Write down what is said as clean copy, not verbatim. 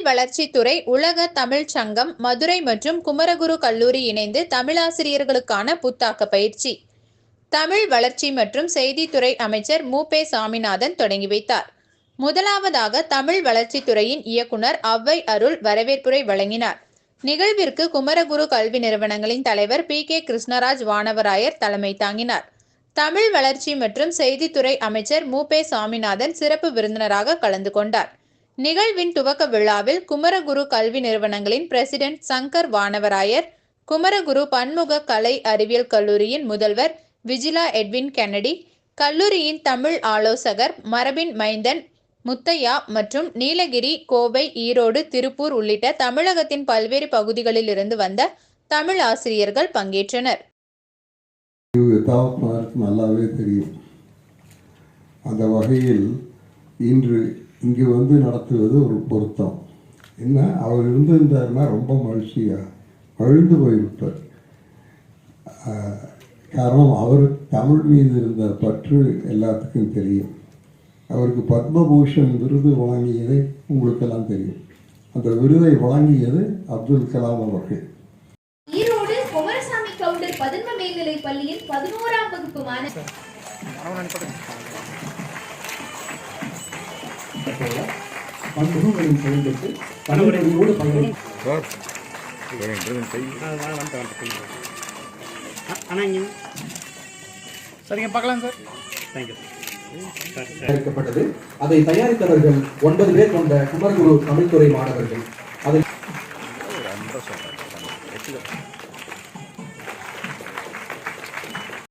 வளர்ச்சித்துறை உலக தமிழ்ச் சங்கம் மதுரை மற்றும் குமரகுரு கல்லூரி இணைந்து தமிழாசிரியர்களுக்கான புத்தாக்க பயிற்சி தமிழ் வளர்ச்சி மற்றும் செய்தித்துறை அமைச்சர் மு.பெ. சாமிநாதன் தொடங்கி வைத்தார். முதலாவதாக தமிழ் வளர்ச்சித்துறையின் இயக்குனர் ஔவை அருள் வரவேற்புரை வழங்கினார். நிகழ்விற்கு குமரகுரு கல்வி நிறுவனங்களின் தலைவர் பி.கே. கிருஷ்ணராஜ் வானவராயர் தலைமை தாங்கினார். தமிழ் வளர்ச்சி மற்றும் செய்தித்துறை அமைச்சர் மு.பெ. சாமிநாதன் சிறப்பு விருந்தினராக கலந்து கொண்டார். நிகழ்வின் துவக்க விழாவில் குமரகுரு கல்வி நிறுவனங்களின் பிரசிடென்ட் சங்கர் வானவராயர், குமரகுரு பன்முக கலை அறிவியல் கல்லூரியின் முதல்வர் விஜிலா எட்வின் கென்னடி, கல்லூரியின் தமிழ் ஆலோசகர் மரபின் மைந்தன் முத்தையா மற்றும் நீலகிரி, கோவை, ஈரோடு, திருப்பூர் உள்ளிட்ட தமிழகத்தின் பல்வேறு பகுதிகளில் இருந்து வந்த தமிழ் ஆசிரியர்கள் பங்கேற்றனர். நல்லாவே தெரியும். அந்த வகையில் இன்று இங்கு வந்து நடத்துவது ஒரு பொருத்தம். என்ன, அவர் இருந்திருந்தாருன்னா ரொம்ப மகிழ்ந்து போயிருப்பார். காரணம், அவர் தமிழ் மீது இருந்த பற்று எல்லாத்துக்கும் தெரியும். அவருக்கு பத்மபூஷன் விருது வழங்கியதை உங்களுக்கெல்லாம் தெரியும். அந்த விருதை வழங்கியது அப்துல் கலாம் அவர்கள். ஈரோடு குமரசாமி கவுண்டர் பதன்ம மேல்நிலை பள்ளியின் 11ஆம் வகுப்பு மாணவர் பண்புகளின் செயல்பட்டு தமிழோடு தயாரிக்கப்பட்டது. அதை தயாரித்தவர்கள் 9 பேர் கொண்ட குமரகுரு தமிழ்துறை மாணவர்கள்.